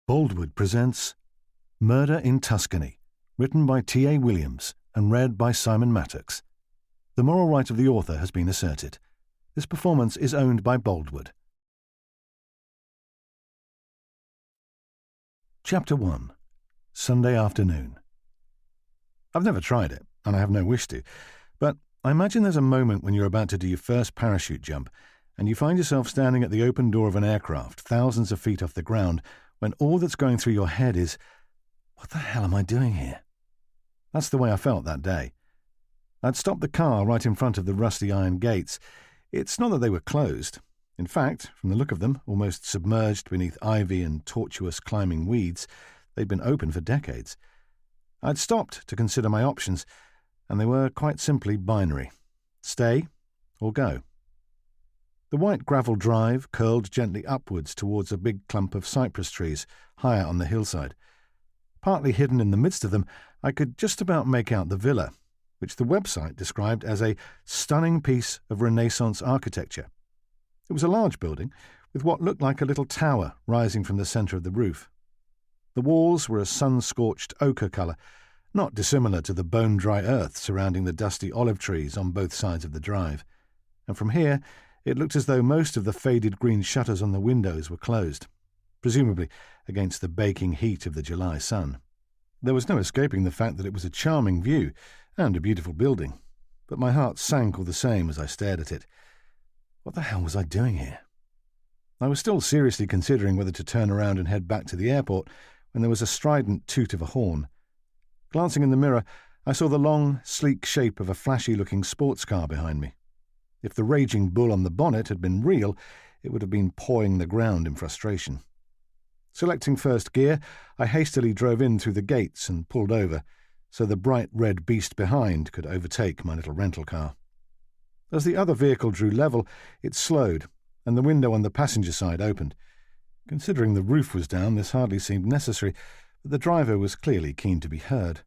Baldwood presents Murder in Tuscany, written by T.A. Williams and read by Simon Mattox. The moral right of the author has been asserted. This performance is owned by Baldwood. Chapter 1. Sunday Afternoon. I've never tried it, and I have no wish to, but I imagine there's a moment when you're about to do your first parachute jump, and you find yourself standing at the open door of an aircraft thousands of feet off the ground, when all that's going through your head is, what the hell am I doing here? That's the way I felt that day. I'd stopped the car right in front of the rusty iron gates. It's not that they were closed. In fact, from the look of them, almost submerged beneath ivy and tortuous climbing weeds, they'd been open for decades. I'd stopped to consider my options, and they were quite simply binary. Stay or go. The white gravel drive curled gently upwards towards a big clump of cypress trees higher on the hillside. Partly hidden in the midst of them, I could just about make out the villa, which the website described as a stunning piece of Renaissance architecture. It was a large building, with what looked like a little tower rising from the centre of the roof. The walls were a sun-scorched ochre colour, not dissimilar to the bone-dry earth surrounding the dusty olive trees on both sides of the drive, and from here it looked as though most of the faded green shutters on the windows were closed, presumably against the baking heat of the July sun. There was no escaping the fact that it was a charming view and a beautiful building, but my heart sank all the same as I stared at it. What the hell was I doing here? I was still seriously considering whether to turn around and head back to the airport when there was a strident toot of a horn. Glancing in the mirror, I saw the long, sleek shape of a flashy-looking sports car behind me. If the raging bull on the bonnet had been real, it would have been pawing the ground in frustration. Selecting first gear, I hastily drove in through the gates and pulled over, so the bright red beast behind could overtake my little rental car. As the other vehicle drew level, it slowed, and the window on the passenger side opened. Considering the roof was down, this hardly seemed necessary, but the driver was clearly keen to be heard.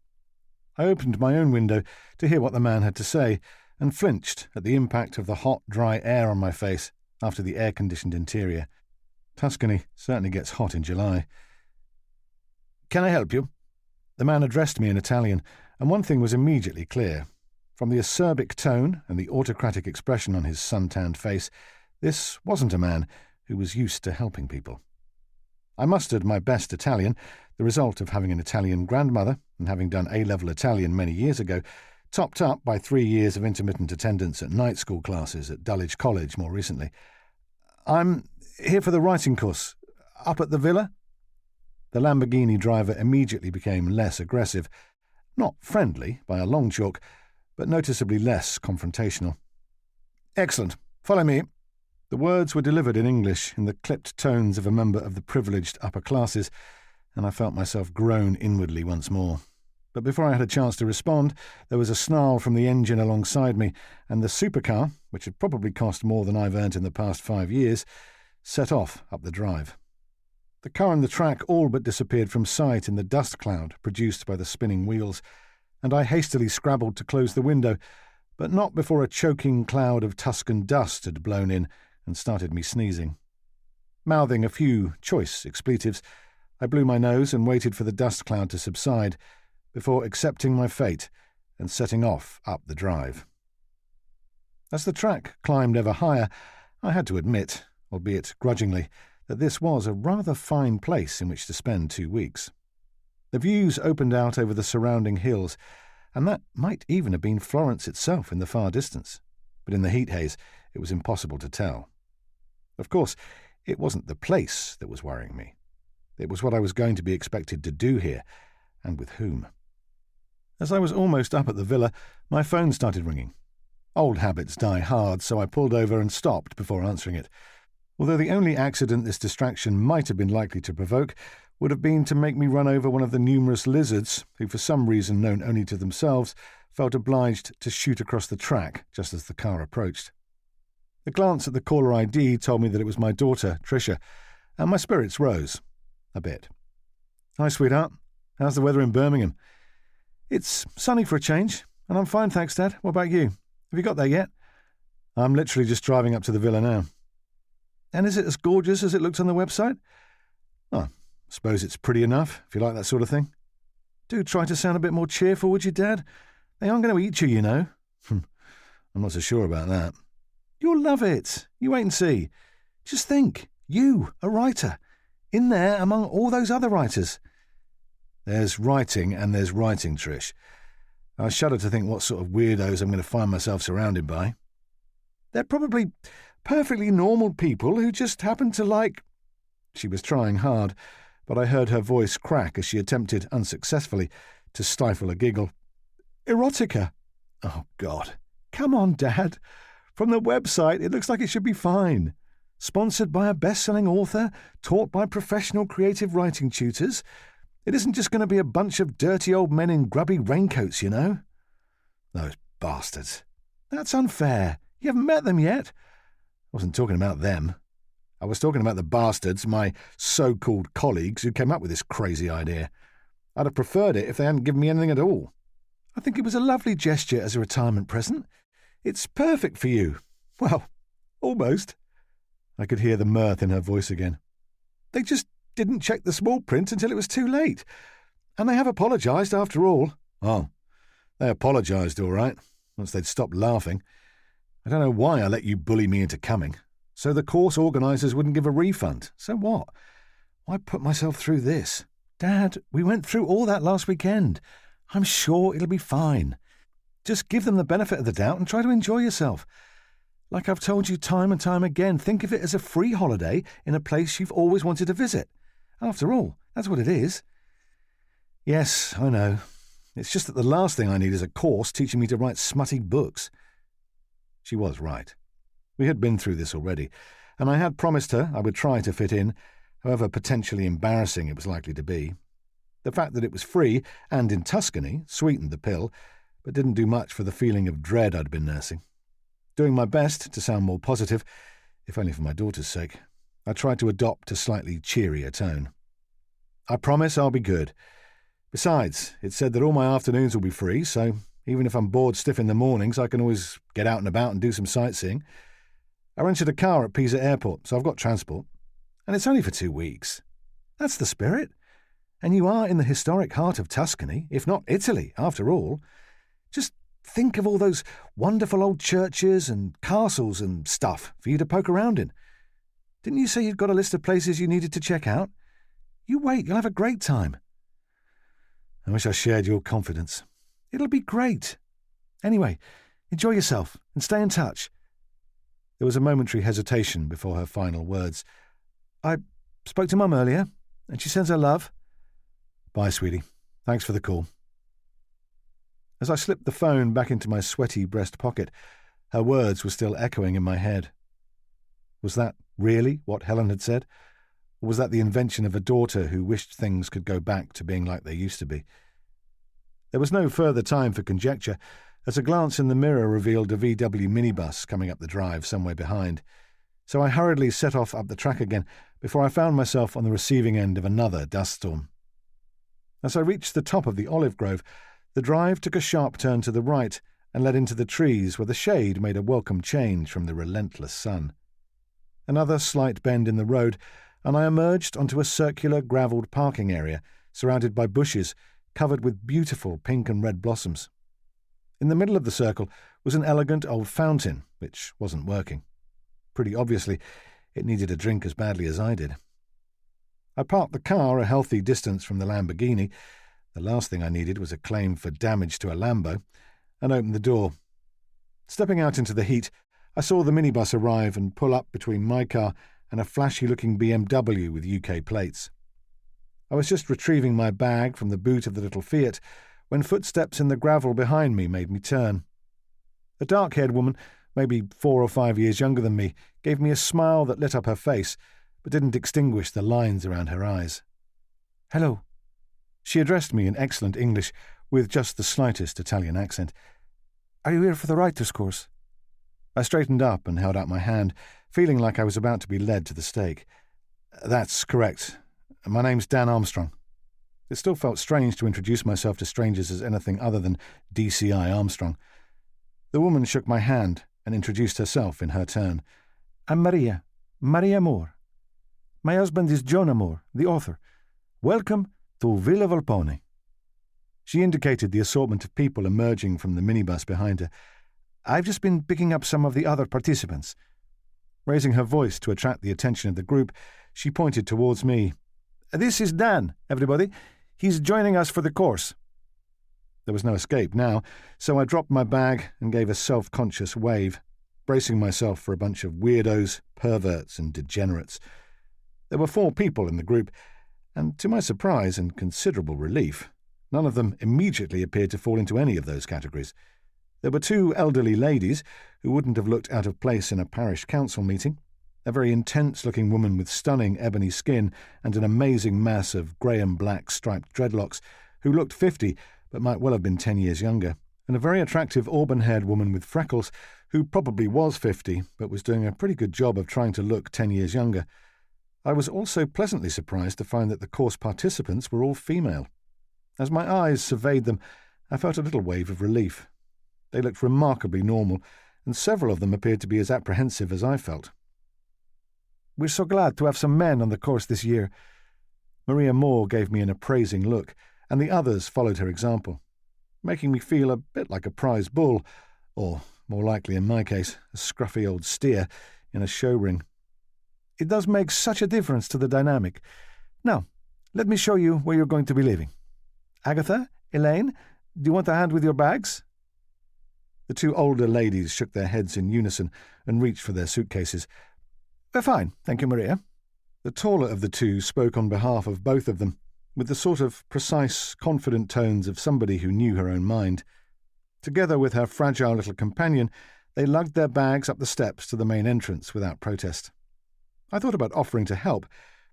I opened my own window to hear what the man had to say, and flinched at the impact of the hot, dry air on my face after the air-conditioned interior. Tuscany certainly gets hot in July. "Can I help you?" The man addressed me in Italian, and one thing was immediately clear. From the acerbic tone and the autocratic expression on his sun-tanned face, this wasn't a man who was used to helping people. I mustered my best Italian, the result of having an Italian grandmother and having done A-level Italian many years ago, topped up by 3 years of intermittent attendance at night school classes at Dulwich College more recently. "I'm here for the writing course. Up at the villa?" The Lamborghini driver immediately became less aggressive. Not friendly, by a long chalk, but noticeably less confrontational. "Excellent. Follow me." The words were delivered in English in the clipped tones of a member of the privileged upper classes, and I felt myself groan inwardly once more. But before I had a chance to respond, there was a snarl from the engine alongside me, and the supercar, which had probably cost more than I've earned in the past 5 years, set off up the drive. The car and the track all but disappeared from sight in the dust cloud produced by the spinning wheels, and I hastily scrabbled to close the window, but not before a choking cloud of Tuscan dust had blown in and started me sneezing. Mouthing a few choice expletives, I blew my nose and waited for the dust cloud to subside, before accepting my fate and setting off up the drive. As the track climbed ever higher, I had to admit, albeit grudgingly, that this was a rather fine place in which to spend 2 weeks. The views opened out over the surrounding hills, and that might even have been Florence itself in the far distance, but in the heat haze it was impossible to tell. Of course, it wasn't the place that was worrying me. It was what I was going to be expected to do here, and with whom. As I was almost up at the villa, my phone started ringing. Old habits die hard, so I pulled over and stopped before answering it, although the only accident this distraction might have been likely to provoke would have been to make me run over one of the numerous lizards who, for some reason known only to themselves, felt obliged to shoot across the track just as the car approached. A glance at the caller ID told me that it was my daughter, Tricia, and my spirits rose a bit. "Hi, sweetheart. How's the weather in Birmingham?" "It's sunny for a change, and I'm fine, thanks, Dad. What about you? Have you got there yet?" "I'm literally just driving up to the villa now." "And is it as gorgeous as it looks on the website?" "Oh, Suppose it's pretty enough, if you like that sort of thing. Do try to sound a bit more cheerful, would you, Dad? They aren't going to eat you, you know. I'm not so sure about that. You'll love it. You wait and see. Just think, you, a writer, in there among all those other writers. There's writing and there's writing, Trish. I shudder to think what sort of weirdos I'm going to find myself surrounded by. They're probably perfectly normal people who just happen to like... She was trying hard, but I heard her voice crack as she attempted, unsuccessfully, to stifle a giggle. Erotica. Oh, God. Come on, Dad. From the website, it looks like it should be fine. Sponsored by a best-selling author, taught by professional creative writing tutors. It isn't just going to be a bunch of dirty old men in grubby raincoats, you know. Those bastards. That's unfair. You haven't met them yet. I wasn't talking about them. I was talking about the bastards, my so-called colleagues, who came up with this crazy idea. I'd have preferred it if they hadn't given me anything at all. I think it was a lovely gesture as a retirement present. It's perfect for you. Well, almost. I could hear the mirth in her voice again. They just didn't check the small print until it was too late. And they have apologised after all. Oh, they apologised all right, once they'd stopped laughing. I don't know why I let you bully me into coming. So the course organisers wouldn't give a refund. So what? Why put myself through this? Dad, we went through all that last weekend. I'm sure it'll be fine. Just give them the benefit of the doubt and try to enjoy yourself. Like I've told you time and time again, think of it as a free holiday in a place you've always wanted to visit. After all, that's what it is. Yes, I know. It's just that the last thing I need is a course teaching me to write smutty books. She was right. We had been through this already, and I had promised her I would try to fit in, however potentially embarrassing it was likely to be. The fact that it was free, and in Tuscany, sweetened the pill, but didn't do much for the feeling of dread I'd been nursing. Doing my best to sound more positive, if only for my daughter's sake, I tried to adopt a slightly cheerier tone. I promise I'll be good. Besides, it said that all my afternoons will be free, so even if I'm bored stiff in the mornings, I can always get out and about and do some sightseeing. I rented a car at Pisa Airport, so I've got transport. And it's only for 2 weeks. That's the spirit. And you are in the historic heart of Tuscany, if not Italy, after all. Just think of all those wonderful old churches and castles and stuff for you to poke around in. Didn't you say you'd got a list of places you needed to check out? You wait, you'll have a great time. I wish I shared your confidence. It'll be great. Anyway, enjoy yourself and stay in touch. There was a momentary hesitation before her final words. I spoke to Mum earlier, and she sends her love. Bye, sweetie. Thanks for the call. As I slipped the phone back into my sweaty breast pocket, her words were still echoing in my head. Was that really what Helen had said? Or was that the invention of a daughter who wished things could go back to being like they used to be? There was no further time for conjecture, as a glance in the mirror revealed a VW minibus coming up the drive somewhere behind. So I hurriedly set off up the track again before I found myself on the receiving end of another dust storm. As I reached the top of the olive grove, the drive took a sharp turn to the right and led into the trees where the shade made a welcome change from the relentless sun. Another slight bend in the road, and I emerged onto a circular gravelled parking area surrounded by bushes covered with beautiful pink and red blossoms. In the middle of the circle was an elegant old fountain, which wasn't working. Pretty obviously, it needed a drink as badly as I did. I parked the car a healthy distance from the Lamborghini. The last thing I needed was a claim for damage to a Lambo, and opened the door. Stepping out into the heat, I saw the minibus arrive and pull up between my car and a flashy-looking BMW with UK plates. I was just retrieving my bag from the boot of the little Fiat when footsteps in the gravel behind me made me turn. A dark-haired woman, maybe 4 or 5 years younger than me, gave me a smile that lit up her face, but didn't extinguish the lines around her eyes. "Hello." She addressed me in excellent English, with just the slightest Italian accent. "Are you here for the writers' course?" I straightened up and held out my hand, feeling like I was about to be led to the stake. "That's correct. My name's Dan Armstrong." It still felt strange to introduce myself to strangers as anything other than DCI Armstrong. The woman shook my hand and introduced herself in her turn. "I'm Maria Moore. My husband is Jonah Moore, the author. Welcome to Villa Volpone." She indicated the assortment of people emerging from the minibus behind her. "I've just been picking up some of the other participants." Raising her voice to attract the attention of the group, she pointed towards me. "This is Dan, everybody. He's joining us for the course." There was no escape now, so I dropped my bag and gave a self-conscious wave, bracing myself for a bunch of weirdos, perverts, and degenerates. There were 4 people in the group, and to my surprise and considerable relief, none of them immediately appeared to fall into any of those categories. There were 2 elderly ladies who wouldn't have looked out of place in a parish council meeting, a very intense-looking woman with stunning ebony skin and an amazing mass of grey and black striped dreadlocks, who looked 50 but might well have been 10 years younger, and a very attractive auburn-haired woman with freckles who probably was 50 but was doing a pretty good job of trying to look 10 years younger. I was also pleasantly surprised to find that the course participants were all female. As my eyes surveyed them, I felt a little wave of relief. They looked remarkably normal, and several of them appeared to be as apprehensive as I felt. "We're so glad to have some men on the course this year." Maria Moore gave me an appraising look, and the others followed her example, making me feel a bit like a prize bull, or, more likely in my case, a scruffy old steer in a show ring. "It does make such a difference to the dynamic. Now, let me show you where you're going to be living. Agatha, Elaine, do you want a hand with your bags?" The 2 older ladies shook their heads in unison and reached for their suitcases. "We're fine, thank you, Maria." The taller of the 2 spoke on behalf of both of them, with the sort of precise, confident tones of somebody who knew her own mind. Together with her fragile little companion, they lugged their bags up the steps to the main entrance without protest. I thought about offering to help,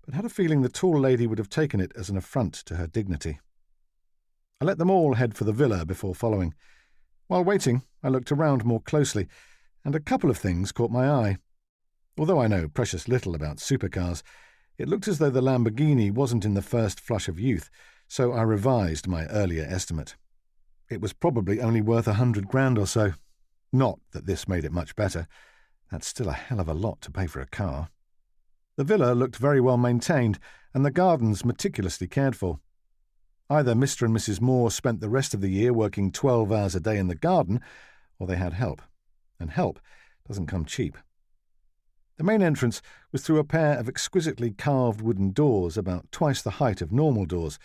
but had a feeling the tall lady would have taken it as an affront to her dignity. I let them all head for the villa before following. While waiting, I looked around more closely, and a couple of things caught my eye. Although I know precious little about supercars, it looked as though the Lamborghini wasn't in the first flush of youth, so I revised my earlier estimate. It was probably only worth $100,000 or so. Not that this made it much better. That's still a hell of a lot to pay for a car. The villa looked very well maintained, and the gardens meticulously cared for. Either Mr. and Mrs. Moore spent the rest of the year working 12 hours a day in the garden, or they had help. And help doesn't come cheap. The main entrance was through a pair of exquisitely carved wooden doors about twice the height of normal doors,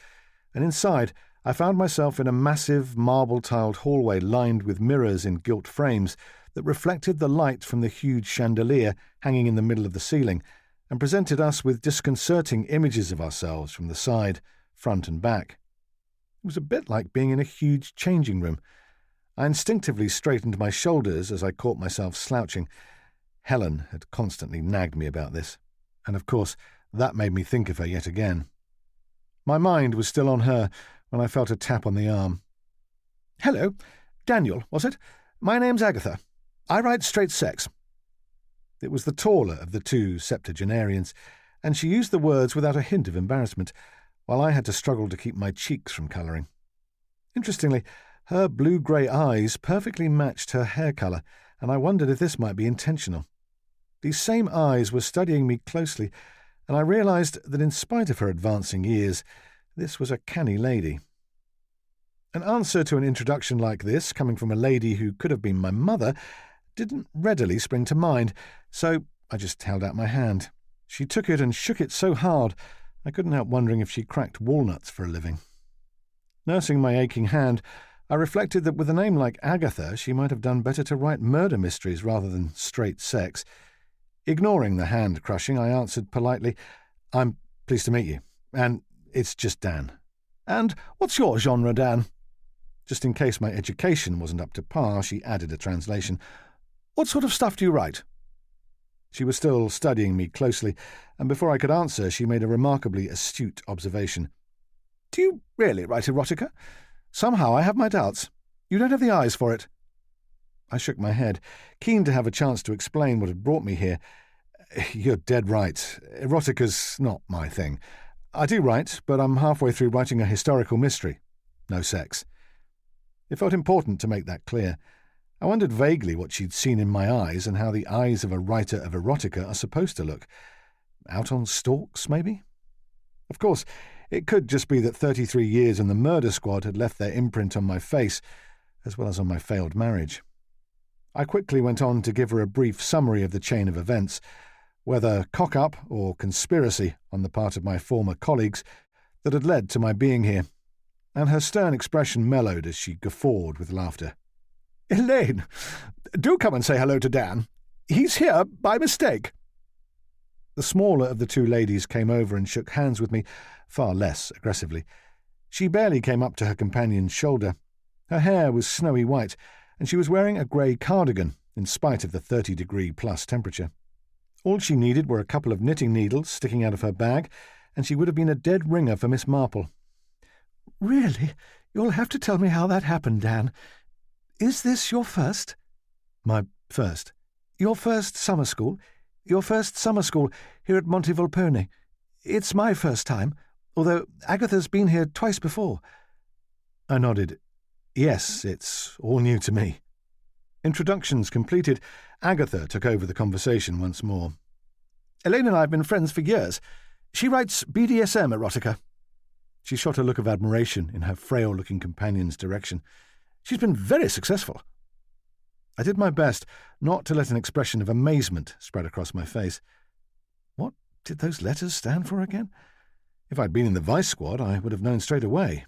and inside I found myself in a massive marble-tiled hallway lined with mirrors in gilt frames that reflected the light from the huge chandelier hanging in the middle of the ceiling and presented us with disconcerting images of ourselves from the side, front and back. It was a bit like being in a huge changing room. I instinctively straightened my shoulders as I caught myself slouching. Helen had constantly nagged me about this, and of course that made me think of her yet again. My mind was still on her when I felt a tap on the arm. "Hello, Daniel, was it? My name's Agatha. I write straight sex." It was the taller of the 2 septuagenarians, and she used the words without a hint of embarrassment, while I had to struggle to keep my cheeks from colouring. Interestingly, her blue-grey eyes perfectly matched her hair colour, and I wondered if this might be intentional. These same eyes were studying me closely, and I realised that in spite of her advancing years, this was a canny lady. An answer to an introduction like this, coming from a lady who could have been my mother, didn't readily spring to mind, so I just held out my hand. She took it and shook it so hard, I couldn't help wondering if she cracked walnuts for a living. Nursing my aching hand, I reflected that with a name like Agatha, she might have done better to write murder mysteries rather than straight sex. Ignoring the hand-crushing, I answered politely, "I'm pleased to meet you, and it's just Dan." "And what's your genre, Dan?" Just in case my education wasn't up to par, she added a translation. "What sort of stuff do you write?" She was still studying me closely, and before I could answer, she made a remarkably astute observation. "Do you really write erotica? Somehow I have my doubts. You don't have the eyes for it." I shook my head, keen to have a chance to explain what had brought me here. "You're dead right. Erotica's not my thing. I do write, but I'm halfway through writing a historical mystery. No sex." It felt important to make that clear. I wondered vaguely what she'd seen in my eyes and how the eyes of a writer of erotica are supposed to look. Out on stalks, maybe? Of course, It could just be that 33 years in the murder squad had left their imprint on my face, as well as on my failed marriage. I quickly went on to give her a brief summary of the chain of events, whether cock-up or conspiracy on the part of my former colleagues, that had led to my being here, and her stern expression mellowed as she guffawed with laughter. "Elaine, do come and say hello to Dan. He's here by mistake." The smaller of the two ladies came over and shook hands with me, far less aggressively. She barely came up to her companion's shoulder. Her hair was snowy white, and she was wearing a grey cardigan, in spite of the 30-degree-plus temperature. All she needed were a couple of knitting needles sticking out of her bag, and she would have been a dead ringer for Miss Marple. "Really, you'll have to tell me how that happened, Dan. Is this your first?" "My first?" "Your first summer school. Your first summer school here at Villa Volpone. It's my first time, although Agatha's been here twice before." I nodded. Yes, it's all new to me. Introductions completed, Agatha took over the conversation once more. "Elaine and I have been friends for years. She writes BDSM erotica." She shot a look of admiration in her frail-looking companion's direction. "She's been very successful." I did my best not to let an expression of amazement spread across my face. What did those letters stand for again? If I'd been in the Vice Squad, I would have known straight away.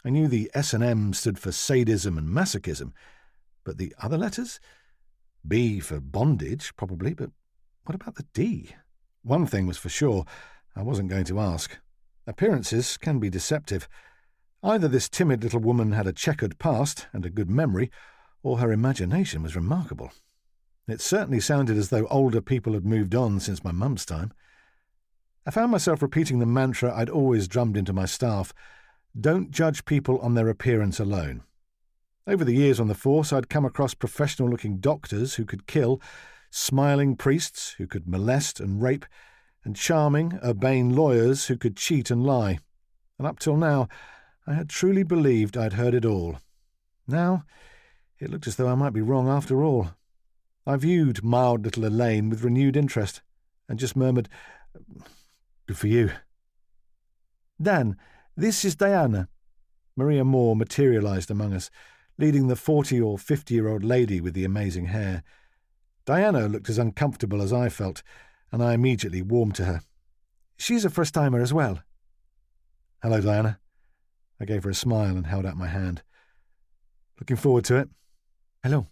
I knew the S&M stood for sadism and masochism, but the other letters? B for bondage, probably, but what about the D? One thing was for sure, I wasn't going to ask. Appearances can be deceptive. Either this timid little woman had a checkered past and a good memory, or her imagination was remarkable. It certainly sounded as though older people had moved on since my mum's time. I found myself repeating the mantra I'd always drummed into my staff: don't judge people on their appearance alone. Over the years on the force, I'd come across professional-looking doctors who could kill, smiling priests who could molest and rape, and charming, urbane lawyers who could cheat and lie. And up till now, I had truly believed I'd heard it all. Now, it looked as though I might be wrong after all. I viewed mild little Elaine with renewed interest, and just murmured, "Good for you." "Dan, this is Diana." Maria Moore materialised among us, leading the 40 or 50-year-old lady with the amazing hair. Diana looked as uncomfortable as I felt, and I immediately warmed to her. "She's a first-timer as well." "Hello, Diana." I gave her a smile and held out my hand. "Looking forward to it." "Hello."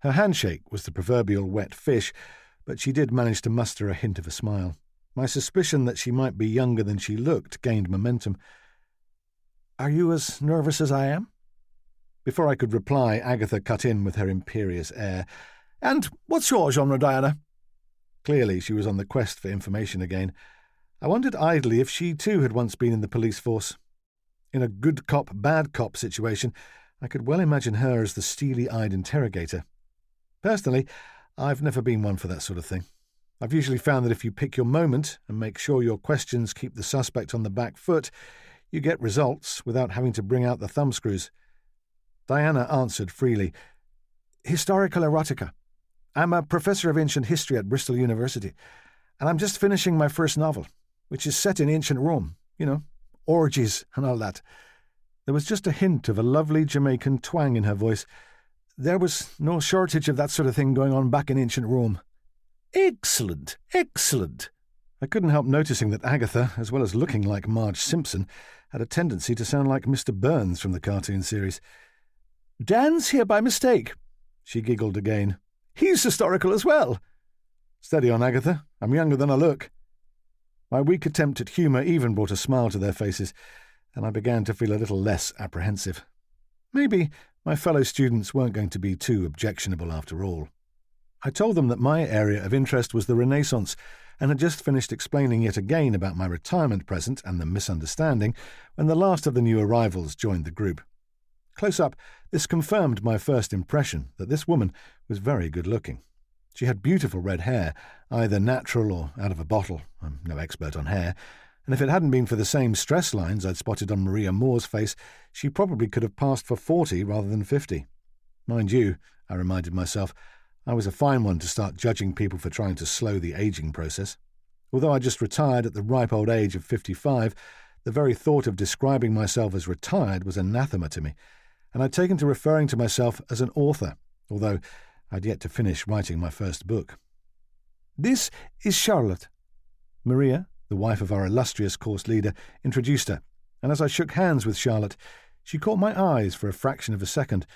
Her handshake was the proverbial wet fish, but she did manage to muster a hint of a smile. My suspicion that she might be younger than she looked gained momentum. "Are you as nervous as I am?" Before I could reply, Agatha cut in with her imperious air. "And what's your genre, Diana?" Clearly she was on the quest for information again. I wondered idly if she too had once been in the police force. In a good cop, bad cop situation, I could well imagine her as the steely-eyed interrogator. Personally, I've never been one for that sort of thing. I've usually found that if you pick your moment and make sure your questions keep the suspect on the back foot, you get results without having to bring out the thumbscrews. Diana answered freely. "Historical erotica. I'm a professor of ancient history at Bristol University, and I'm just finishing my first novel, which is set in ancient Rome, orgies and all that." There was just a hint of a lovely Jamaican twang in her voice. There was no shortage of that sort of thing going on back in ancient Rome. "Excellent, excellent." I couldn't help noticing that Agatha, as well as looking like Marge Simpson, had a tendency to sound like Mr. Burns from the cartoon series. "Dan's here by mistake." She giggled again. "He's historical as well." "Steady on, Agatha. I'm younger than I look." My weak attempt at humour even brought a smile to their faces, and I began to feel a little less apprehensive. Maybe my fellow students weren't going to be too objectionable after all. I told them that my area of interest was the Renaissance, and had just finished explaining yet again about my retirement present and the misunderstanding when the last of the new arrivals joined the group. Close up, this confirmed my first impression that this woman was very good-looking. She had beautiful red hair, either natural or out of a bottle. I'm no expert on hair, and if it hadn't been for the same stress lines I'd spotted on Maria Moore's face, she probably could have passed for 40 rather than 50. Mind you, I reminded myself, I was a fine one to start judging people for trying to slow the aging process. Although I just retired at the ripe old age of 55, The very thought of describing myself as retired was anathema to me, and I'd taken to referring to myself as an author, although I'd yet to finish writing my first book. "This is Charlotte." Maria, the wife of our illustrious course leader, introduced her, and as I shook hands with Charlotte, she caught my eyes for a fraction of a second,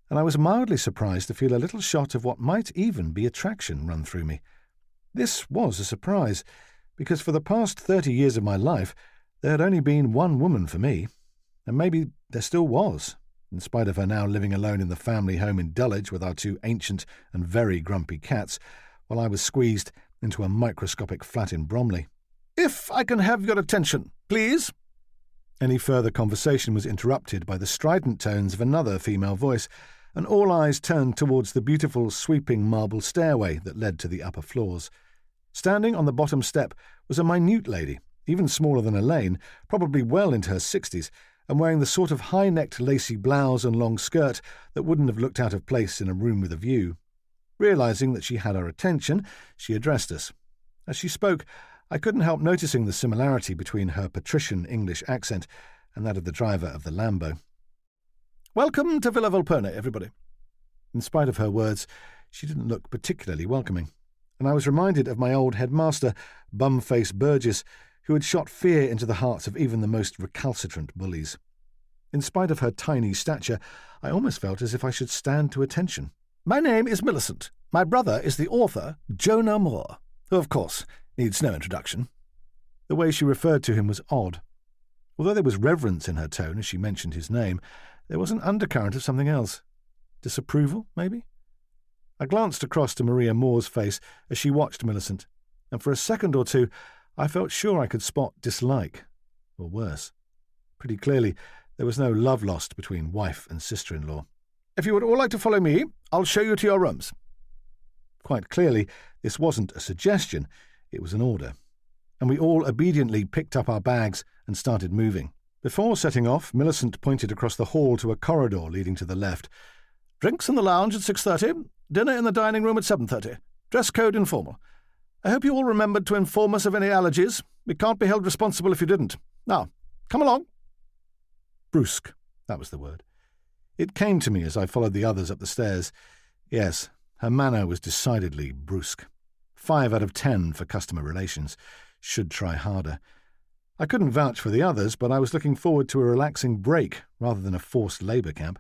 and I was mildly surprised to feel a little shot of what might even be attraction run through me. This was a surprise, because for the past 30 years of my life there had only been one woman for me, and maybe there still was, in spite of her now living alone in the family home in Dulwich with our 2 ancient and very grumpy cats, while I was squeezed into a microscopic flat in Bromley. "If I can have your attention, please." Any further conversation was interrupted by the strident tones of another female voice, and all eyes turned towards the beautiful sweeping marble stairway that led to the upper floors. Standing on the bottom step was a minute lady, even smaller than Elaine, probably well into her 60s, and wearing the sort of high-necked lacy blouse and long skirt that wouldn't have looked out of place in a room with a view. Realizing that she had our attention, she addressed us. As she spoke, I couldn't help noticing the similarity between her patrician English accent and that of the driver of the Lambo. "Welcome to Villa Volpone, everybody." In spite of her words, she didn't look particularly welcoming, and I was reminded of my old headmaster, Bum-Face Burgess, who had shot fear into the hearts of even the most recalcitrant bullies. In spite of her tiny stature, I almost felt as if I should stand to attention. "My name is Millicent. My brother is the author, Jonah Moore, who, of course, needs no introduction." The way she referred to him was odd. Although there was reverence in her tone as she mentioned his name, there was an undercurrent of something else. Disapproval, maybe? I glanced across to Maria Moore's face as she watched Millicent, and for a second or two I felt sure I could spot dislike, or worse. Pretty clearly, there was no love lost between wife and sister-in-law. "If you would all like to follow me, I'll show you to your rooms." Quite clearly, this wasn't a suggestion, it was an order, and we all obediently picked up our bags and started moving. Before setting off, Millicent pointed across the hall to a corridor leading to the left. "Drinks in the lounge at 6:30, dinner in the dining room at 7:30. Dress code informal. I hope you all remembered to inform us of any allergies. We can't be held responsible if you didn't. Now, come along." Brusque, that was the word. It came to me as I followed the others up the stairs. Yes, her manner was decidedly brusque. 5 out of 10 for customer relations. Should try harder. I couldn't vouch for the others, but I was looking forward to a relaxing break rather than a forced labour camp,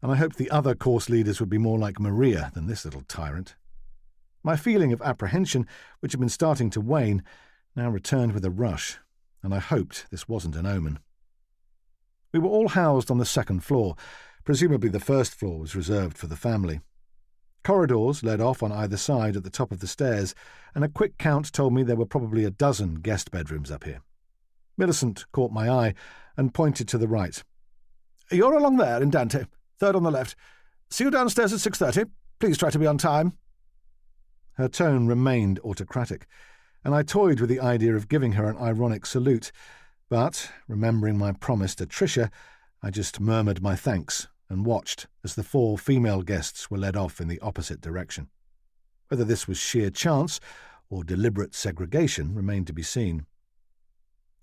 and I hoped the other course leaders would be more like Maria than this little tyrant. My feeling of apprehension, which had been starting to wane, now returned with a rush, and I hoped this wasn't an omen. We were all housed on the 2nd floor. Presumably the 1st floor was reserved for the family. Corridors led off on either side at the top of the stairs, and a quick count told me there were probably a dozen guest bedrooms up here. Millicent caught my eye and pointed to the right. "You're along there in Dante, 3rd on the left. See you downstairs at 6:30. Please try to be on time." Her tone remained autocratic, and I toyed with the idea of giving her an ironic salute, but, remembering my promise to Tricia, I just murmured my thanks and watched as the 4 female guests were led off in the opposite direction. Whether this was sheer chance or deliberate segregation remained to be seen.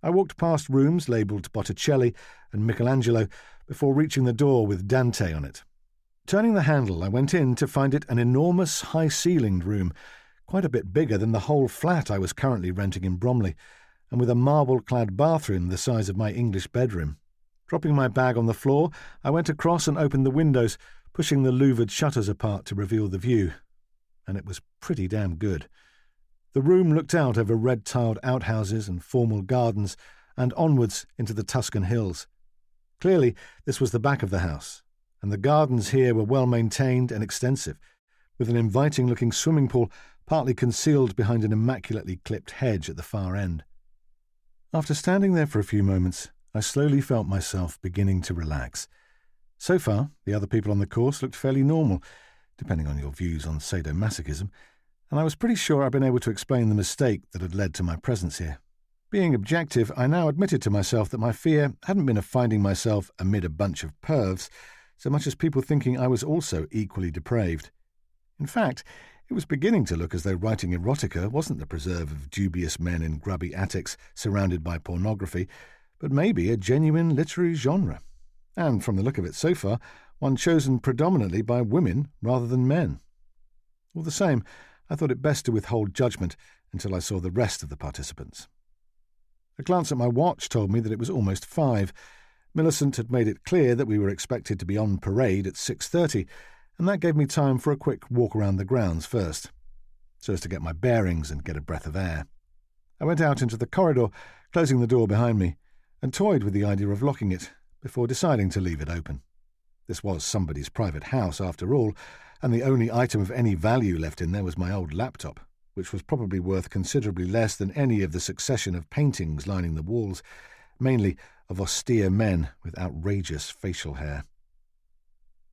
I walked past rooms labelled Botticelli and Michelangelo before reaching the door with Dante on it. Turning the handle, I went in to find it an enormous, high-ceilinged room, quite a bit bigger than the whole flat I was currently renting in Bromley, and with a marble-clad bathroom the size of my English bedroom. Dropping my bag on the floor, I went across and opened the windows, pushing the louvered shutters apart to reveal the view, and it was pretty damn good. The room looked out over red-tiled outhouses and formal gardens, and onwards into the Tuscan hills. Clearly, this was the back of the house, and the gardens here were well maintained and extensive, with an inviting-looking swimming pool partly concealed behind an immaculately clipped hedge at the far end. After standing there for a few moments, I slowly felt myself beginning to relax. So far, the other people on the course looked fairly normal, depending on your views on sadomasochism, and I was pretty sure I'd been able to explain the mistake that had led to my presence here. Being objective, I now admitted to myself that my fear hadn't been of finding myself amid a bunch of pervs, so much as people thinking I was also equally depraved. In fact, it was beginning to look as though writing erotica wasn't the preserve of dubious men in grubby attics surrounded by pornography, but maybe a genuine literary genre. And from the look of it so far, one chosen predominantly by women rather than men. All the same, I thought it best to withhold judgment until I saw the rest of the participants. A glance at my watch told me that it was almost 5. Millicent had made it clear that we were expected to be on parade at 6:30, and that gave me time for a quick walk around the grounds first, so as to get my bearings and get a breath of air. I went out into the corridor, closing the door behind me, and toyed with the idea of locking it before deciding to leave it open. This was somebody's private house, after all, and the only item of any value left in there was my old laptop, which was probably worth considerably less than any of the succession of paintings lining the walls, mainly of austere men with outrageous facial hair.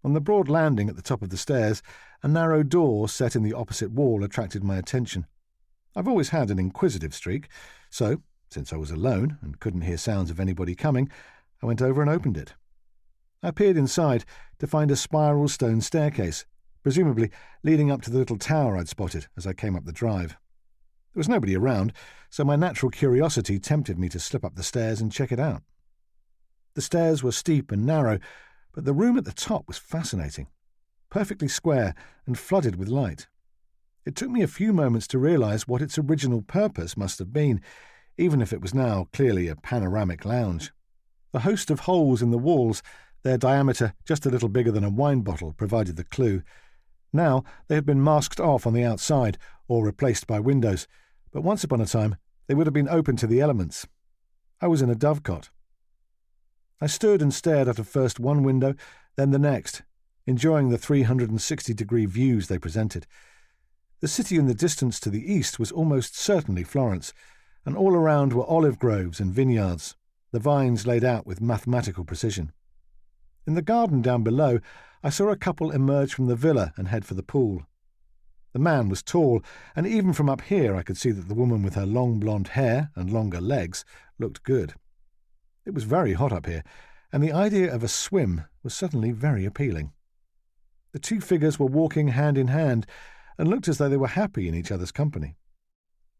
On the broad landing at the top of the stairs, a narrow door set in the opposite wall attracted my attention. I've always had an inquisitive streak, so, since I was alone and couldn't hear sounds of anybody coming, I went over and opened it. I peered inside to find a spiral stone staircase, presumably leading up to the little tower I'd spotted as I came up the drive. There was nobody around, so my natural curiosity tempted me to slip up the stairs and check it out. The stairs were steep and narrow, but the room at the top was fascinating, perfectly square and flooded with light. It took me a few moments to realize what its original purpose must have been, even if it was now clearly a panoramic lounge. The host of holes in the walls, their diameter just a little bigger than a wine bottle, provided the clue. Now they had been masked off on the outside or replaced by windows, but once upon a time they would have been open to the elements. I was in a dovecot. I stood and stared out of first one window, then the next, enjoying the 360-degree views they presented. The city in the distance to the east was almost certainly Florence, and all around were olive groves and vineyards, the vines laid out with mathematical precision. In the garden down below, I saw a couple emerge from the villa and head for the pool. The man was tall, and even from up here I could see that the woman with her long blonde hair and longer legs looked good. It was very hot up here, and the idea of a swim was suddenly very appealing. The two figures were walking hand in hand and looked as though they were happy in each other's company,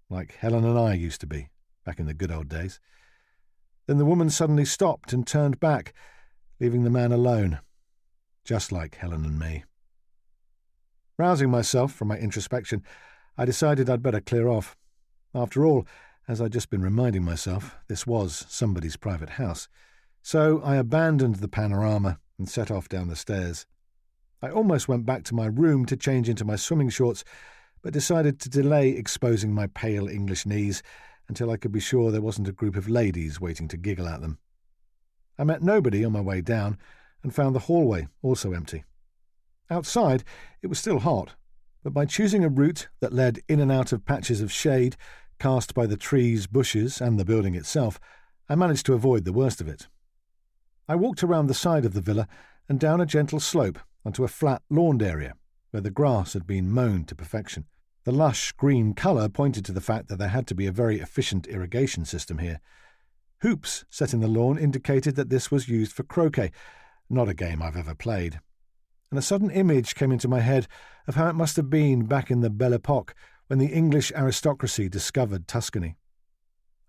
like Helen and I used to be, back in the good old days. Then the woman suddenly stopped and turned back, leaving the man alone, just like Helen and me. Rousing myself from my introspection, I decided I'd better clear off. After all, as I'd just been reminding myself, this was somebody's private house. So I abandoned the panorama and set off down the stairs. I almost went back to my room to change into my swimming shorts, but decided to delay exposing my pale English knees until I could be sure there wasn't a group of ladies waiting to giggle at them. I met nobody on my way down and found the hallway also empty. Outside, it was still hot, but by choosing a route that led in and out of patches of shade cast by the trees, bushes, and the building itself, I managed to avoid the worst of it. I walked around the side of the villa and down a gentle slope onto a flat lawned area where the grass had been mown to perfection. The lush green colour pointed to the fact that there had to be a very efficient irrigation system here. Hoops set in the lawn indicated that this was used for croquet, not a game I've ever played. And a sudden image came into my head of how it must have been back in the Belle Epoque when the English aristocracy discovered Tuscany.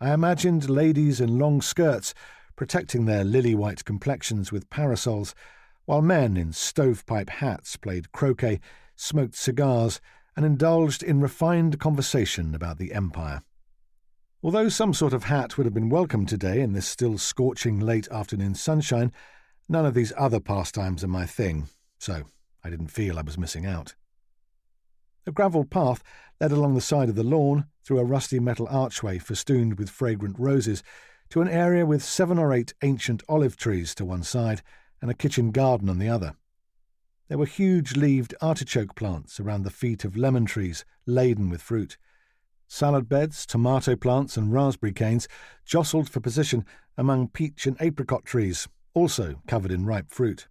I imagined ladies in long skirts protecting their lily-white complexions with parasols, while men in stovepipe hats played croquet, smoked cigars, and indulged in refined conversation about the empire. Although some sort of hat would have been welcome today in this still scorching late afternoon sunshine, none of these other pastimes are my thing, so I didn't feel I was missing out. A gravel path led along the side of the lawn, through a rusty metal archway festooned with fragrant roses, to an area with 7 or 8 ancient olive trees to one side and a kitchen garden on the other. There were huge-leaved artichoke plants around the feet of lemon trees laden with fruit. Salad beds, tomato plants and raspberry canes jostled for position among peach and apricot trees, also covered in ripe fruit.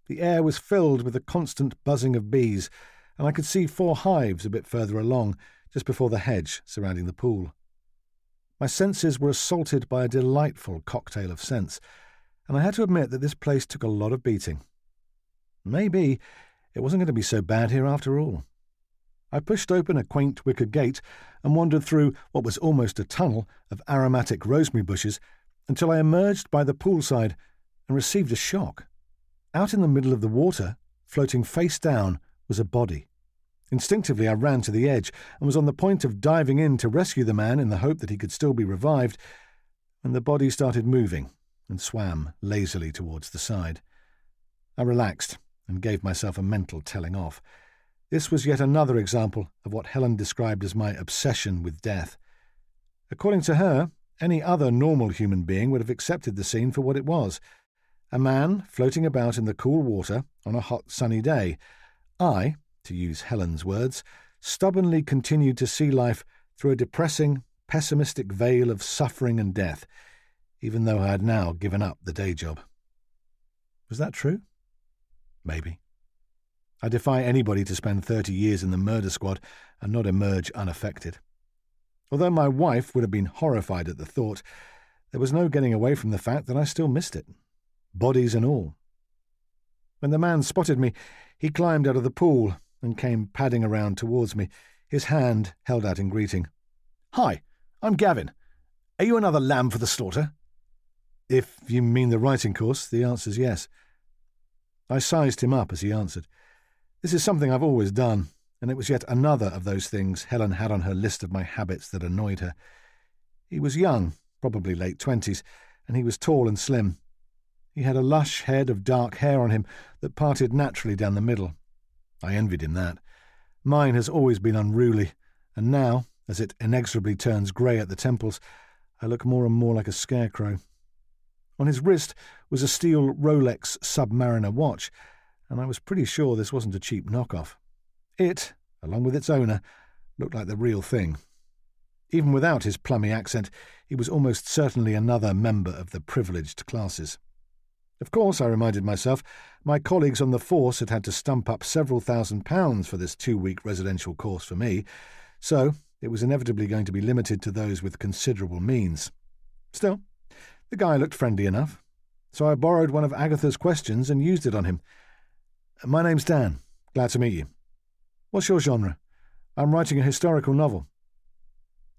The air was filled with the constant buzzing of bees, and I could see 4 hives a bit further along, just before the hedge surrounding the pool. My senses were assaulted by a delightful cocktail of scents, and I had to admit that this place took a lot of beating. Maybe it wasn't going to be so bad here after all. I pushed open a quaint wicker gate and wandered through what was almost a tunnel of aromatic rosemary bushes until I emerged by the poolside and received a shock. Out in the middle of the water, floating face down, was a body. Instinctively I ran to the edge and was on the point of diving in to rescue the man in the hope that he could still be revived, when the body started moving and swam lazily towards the side. I relaxed and gave myself a mental telling off. This was yet another example of what Helen described as my obsession with death. According to her, any other normal human being would have accepted the scene for what it was. A man floating about in the cool water on a hot sunny day. I, to use Helen's words, stubbornly continued to see life through a depressing, pessimistic veil of suffering and death, even though I had now given up the day job. Was that true? Maybe. I defy anybody to spend 30 years in the murder squad and not emerge unaffected. Although my wife would have been horrified at the thought, there was no getting away from the fact that I still missed it, bodies and all. When the man spotted me, he climbed out of the pool and came padding around towards me, his hand held out in greeting. "Hi, I'm Gavin. Are you another lamb for the slaughter?" "If you mean the writing course, the answer's yes." I sized him up as he answered. This is something I've always done, and it was yet another of those things Helen had on her list of my habits that annoyed her. He was young, probably late 20s, and he was tall and slim. He had a lush head of dark hair on him that parted naturally down the middle. I envied him that. Mine has always been unruly, and now, as it inexorably turns grey at the temples, I look more and more like a scarecrow. On his wrist was a steel Rolex Submariner watch, and I was pretty sure this wasn't a cheap knockoff. It, along with its owner, looked like the real thing. Even without his plummy accent, he was almost certainly another member of the privileged classes. Of course, I reminded myself, my colleagues on the force had had to stump up several £1,000s for this 2-week residential course for me, so it was inevitably going to be limited to those with considerable means. Still, the guy looked friendly enough, so I borrowed one of Agatha's questions and used it on him. "My name's Dan. Glad to meet you. What's your genre?" "I'm writing a historical novel."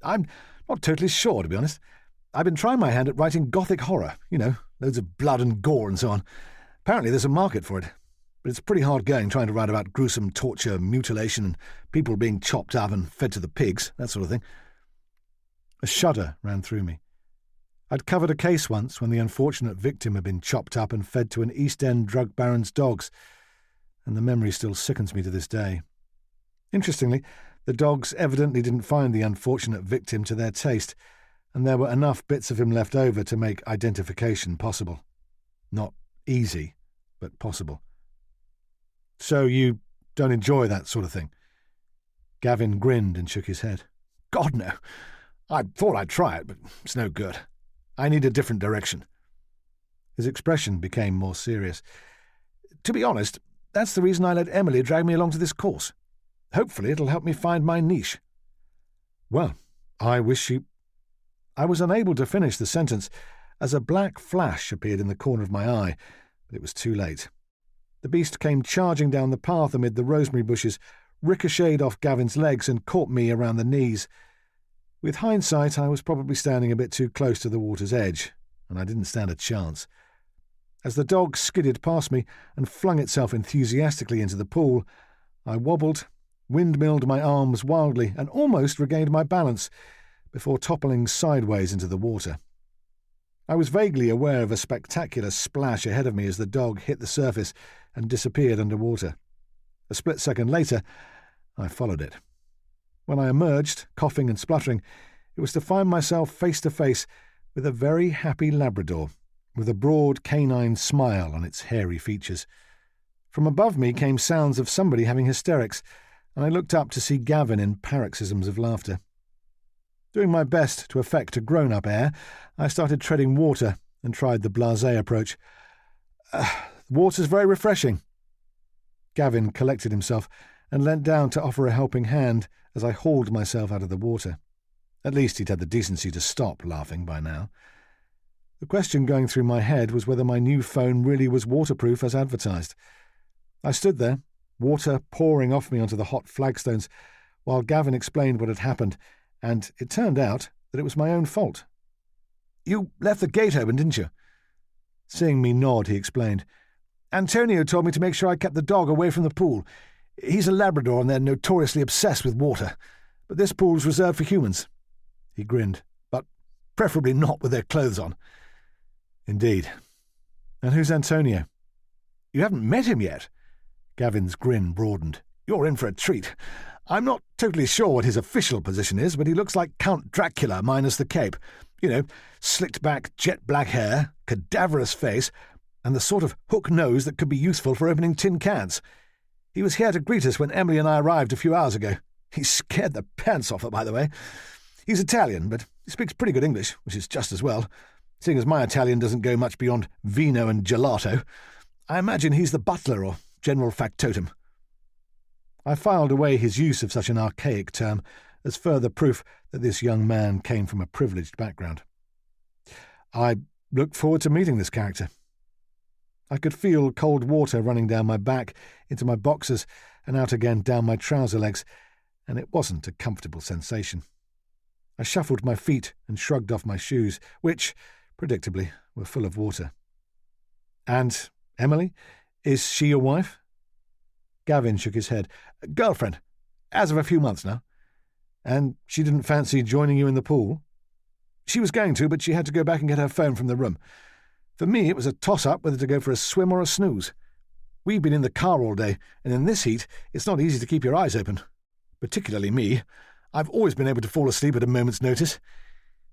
"I'm not totally sure, to be honest. I've been trying my hand at writing gothic horror, loads of blood and gore and so on. Apparently there's a market for it, but it's pretty hard going trying to write about gruesome torture, mutilation, and people being chopped up and fed to the pigs, that sort of thing." A shudder ran through me. I'd covered a case once when the unfortunate victim had been chopped up and fed to an East End drug baron's dogs, and the memory still sickens me to this day. Interestingly, the dogs evidently didn't find the unfortunate victim to their taste, and there were enough bits of him left over to make identification possible. Not easy, but possible. "So you don't enjoy that sort of thing?" Gavin grinned and shook his head. "God, no. I thought I'd try it, but it's no good. I need a different direction." His expression became more serious. "To be honest, that's the reason I let Emily drag me along to this course. Hopefully it'll help me find my niche." "Well, I wish you—" I was unable to finish the sentence as a black flash appeared in the corner of my eye, but it was too late. The beast came charging down the path amid the rosemary bushes, ricocheted off Gavin's legs and caught me around the knees. With hindsight, I was probably standing a bit too close to the water's edge, and I didn't stand a chance. As the dog skidded past me and flung itself enthusiastically into the pool, I wobbled, windmilled my arms wildly, and almost regained my balance before toppling sideways into the water. I was vaguely aware of a spectacular splash ahead of me as the dog hit the surface and disappeared underwater. A split second later, I followed it. When I emerged, coughing and spluttering, it was to find myself face to face with a very happy Labrador, with a broad canine smile on its hairy features. From above me came sounds of somebody having hysterics, and I looked up to see Gavin in paroxysms of laughter. Doing my best to affect a grown-up air, I started treading water and tried the blasé approach. The water's very refreshing." Gavin collected himself and leant down to offer a helping hand as I hauled myself out of the water. At least he'd had the decency to stop laughing by now. The question going through my head was whether my new phone really was waterproof as advertised. I stood there, water pouring off me onto the hot flagstones, while Gavin explained what had happened, and it turned out that it was my own fault. You left the gate open, didn't you?" Seeing me nod, he explained. "Antonio told me to make sure I kept the dog away from the pool. He's a Labrador and they're notoriously obsessed with water. But this pool's reserved for humans." He grinned. "But preferably not with their clothes on." "Indeed. And who's Antonio?" "You haven't met him yet?" Gavin's grin broadened. "You're in for a treat. I'm not totally sure what his official position is, but he looks like Count Dracula minus the cape. You know, slicked back, jet black hair, cadaverous face, and the sort of hook nose that could be useful for opening tin cans. He was here to greet us when Emily and I arrived a few hours ago. He scared the pants off her, by the way. He's Italian, but he speaks pretty good English, which is just as well, seeing as my Italian doesn't go much beyond vino and gelato. I imagine he's the butler or general factotum." I filed away his use of such an archaic term as further proof that this young man came from a privileged background. "I look forward to meeting this character." I could feel cold water running down my back, into my boxers, and out again down my trouser legs, and it wasn't a comfortable sensation. I shuffled my feet and shrugged off my shoes, which, predictably, were full of water. "And Emily? Is she your wife?" Gavin shook his head. "Girlfriend. As of a few months now." "And she didn't fancy joining you in the pool?" "She was going to, but she had to go back and get her phone from the room. For me, it was a toss-up whether to go for a swim or a snooze. We've been in the car all day, and in this heat, it's not easy to keep your eyes open. Particularly me. I've always been able to fall asleep at a moment's notice.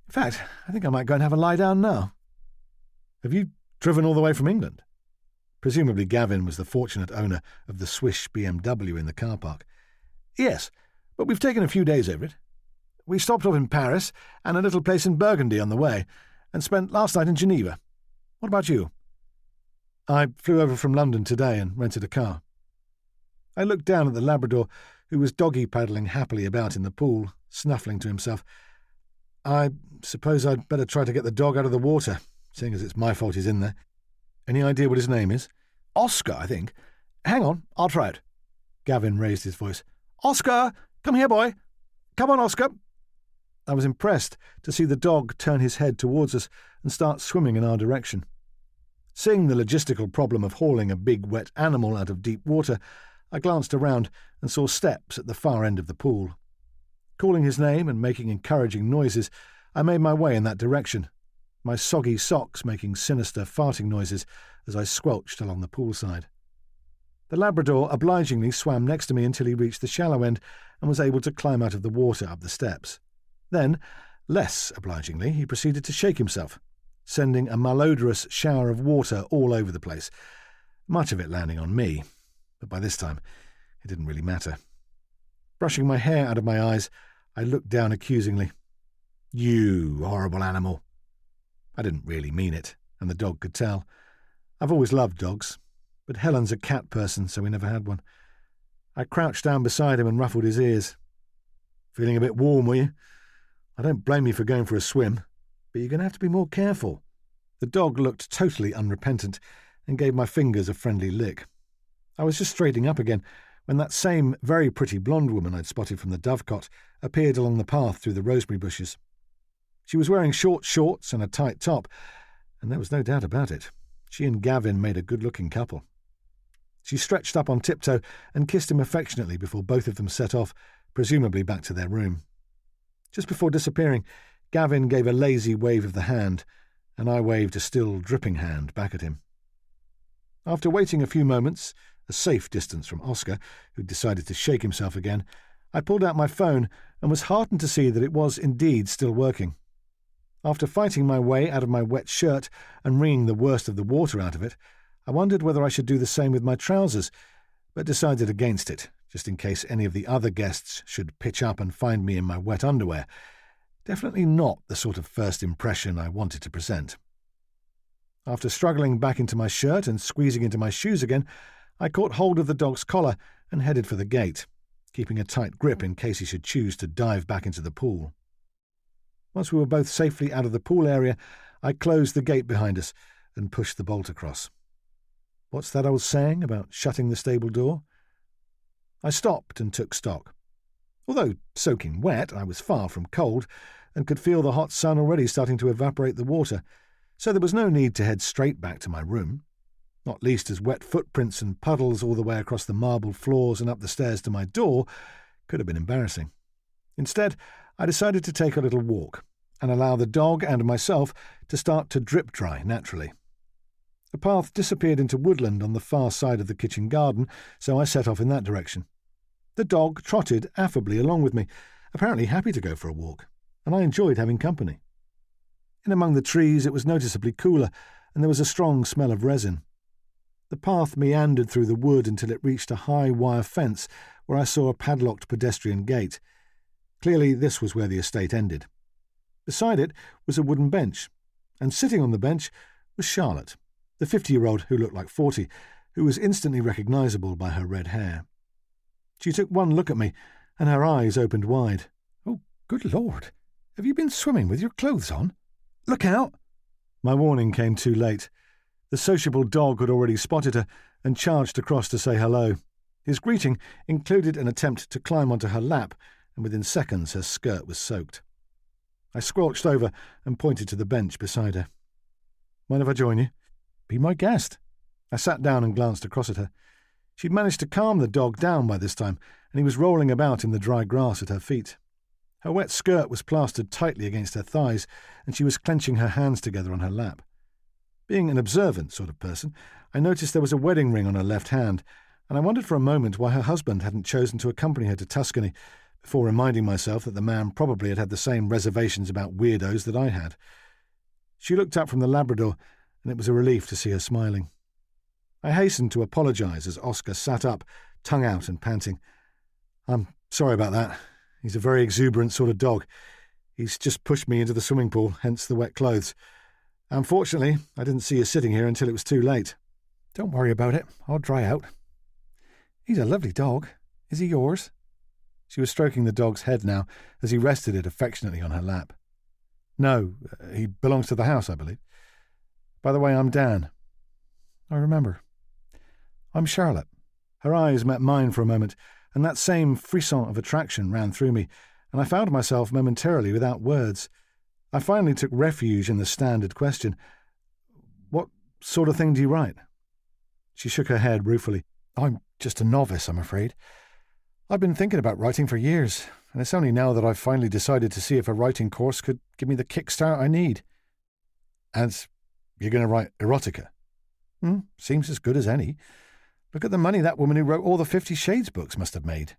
In fact, I think I might go and have a lie down now." "Have you driven all the way from England?" Presumably Gavin was the fortunate owner of the Swish BMW in the car park. "Yes, but we've taken a few days over it. We stopped off in Paris and a little place in Burgundy on the way, and spent last night in Geneva. What about you?" "I flew over from London today and rented a car." I looked down at the Labrador, who was doggy-paddling happily about in the pool, snuffling to himself. "I suppose I'd better try to get the dog out of the water, seeing as it's my fault he's in there. Any idea what his name is?" "Oscar, I think. Hang on, I'll try it." Gavin raised his voice. "Oscar! Come here, boy! Come on, Oscar!" I was impressed to see the dog turn his head towards us and start swimming in our direction. Seeing the logistical problem of hauling a big wet animal out of deep water, I glanced around and saw steps at the far end of the pool. Calling his name and making encouraging noises, I made my way in that direction, my soggy socks making sinister farting noises as I squelched along the poolside. The Labrador obligingly swam next to me until he reached the shallow end and was able to climb out of the water up the steps. Then, less obligingly, he proceeded to shake himself, sending a malodorous shower of water all over the place, much of it landing on me, but by this time it didn't really matter. Brushing my hair out of my eyes, I looked down accusingly. "You horrible animal." I didn't really mean it, and the dog could tell. I've always loved dogs, but Helen's a cat person, so we never had one. I crouched down beside him and ruffled his ears. "Feeling a bit warm, were you? I don't blame you for going for a swim, but you're going to have to be more careful." The dog looked totally unrepentant and gave my fingers a friendly lick. I was just straightening up again when that same very pretty blonde woman I'd spotted from the dovecot appeared along the path through the rosemary bushes. She was wearing short shorts and a tight top, and there was no doubt about it. She and Gavin made a good-looking couple. She stretched up on tiptoe and kissed him affectionately before both of them set off, presumably back to their room. Just before disappearing, Gavin gave a lazy wave of the hand, and I waved a still dripping hand back at him. After waiting a few moments, a safe distance from Oscar, who decided to shake himself again, I pulled out my phone and was heartened to see that it was indeed still working. After fighting my way out of my wet shirt and wringing the worst of the water out of it, I wondered whether I should do the same with my trousers, but decided against it, just in case any of the other guests should pitch up and find me in my wet underwear. Definitely not the sort of first impression I wanted to present. After struggling back into my shirt and squeezing into my shoes again, I caught hold of the dog's collar and headed for the gate, keeping a tight grip in case he should choose to dive back into the pool. Once we were both safely out of the pool area, I closed the gate behind us and pushed the bolt across. What's that old saying about shutting the stable door? I stopped and took stock. Although soaking wet, I was far from cold and could feel the hot sun already starting to evaporate the water, so there was no need to head straight back to my room, not least as wet footprints and puddles all the way across the marble floors and up the stairs to my door could have been embarrassing. Instead, I decided to take a little walk and allow the dog and myself to start to drip dry naturally. The path disappeared into woodland on the far side of the kitchen garden, so I set off in that direction. The dog trotted affably along with me, apparently happy to go for a walk, and I enjoyed having company. In among the trees it was noticeably cooler, and there was a strong smell of resin. The path meandered through the wood until it reached a high wire fence where I saw a padlocked pedestrian gate. Clearly this was where the estate ended. Beside it was a wooden bench, and sitting on the bench was Charlotte, the 50-year-old who looked like 40, who was instantly recognisable by her red hair. She took one look at me, and her eyes opened wide. "Oh, good Lord! Have you been swimming with your clothes on? Look out!" My warning came too late. The sociable dog had already spotted her and charged across to say hello. His greeting included an attempt to climb onto her lap, and within seconds her skirt was soaked. I squelched over and pointed to the bench beside her. "Mind if I join you?" "Be my guest." I sat down and glanced across at her. She'd managed to calm the dog down by this time, and he was rolling about in the dry grass at her feet. Her wet skirt was plastered tightly against her thighs, and she was clenching her hands together on her lap. Being an observant sort of person, I noticed there was a wedding ring on her left hand, and I wondered for a moment why her husband hadn't chosen to accompany her to Tuscany, before reminding myself that the man probably had the same reservations about weirdos that I had. She looked up from the Labrador, and it was a relief to see her smiling. I hastened to apologise as Oscar sat up, tongue out and panting. "I'm sorry about that. He's a very exuberant sort of dog. He's just pushed me into the swimming pool, hence the wet clothes. Unfortunately, I didn't see you sitting here until it was too late." "Don't worry about it. I'll dry out." "He's a lovely dog. Is he yours?" She was stroking the dog's head now as he rested it affectionately on her lap. "No, he belongs to the house, I believe. By the way, I'm Dan." "I remember. I'm Charlotte." Her eyes met mine for a moment, and that same frisson of attraction ran through me, and I found myself momentarily without words. I finally took refuge in the standard question. "What sort of thing do you write?" She shook her head ruefully. "I'm just a novice, I'm afraid. I've been thinking about writing for years, and it's only now that I've finally decided to see if a writing course could give me the kickstart I need." "And you're going to write erotica?" Seems as good as any. Look at the money that woman who wrote all the 50 Shades books must have made."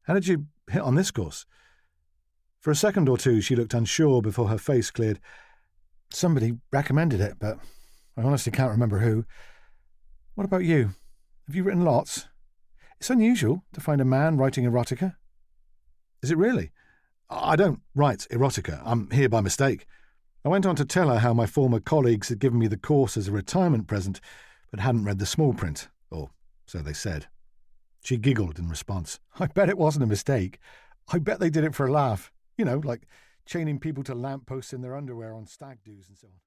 "How did you hit on this course?" For a second or two she looked unsure before her face cleared. "Somebody recommended it, but I honestly can't remember who. What about you? Have you written lots? It's unusual to find a man writing erotica." "Is it really? I don't write erotica. I'm here by mistake." I went on to tell her how my former colleagues had given me the course as a retirement present, but hadn't read the small print, or so they said. She giggled in response. "I bet it wasn't a mistake. I bet they did it for a laugh. You know, like chaining people to lampposts in their underwear on stag do's and so on."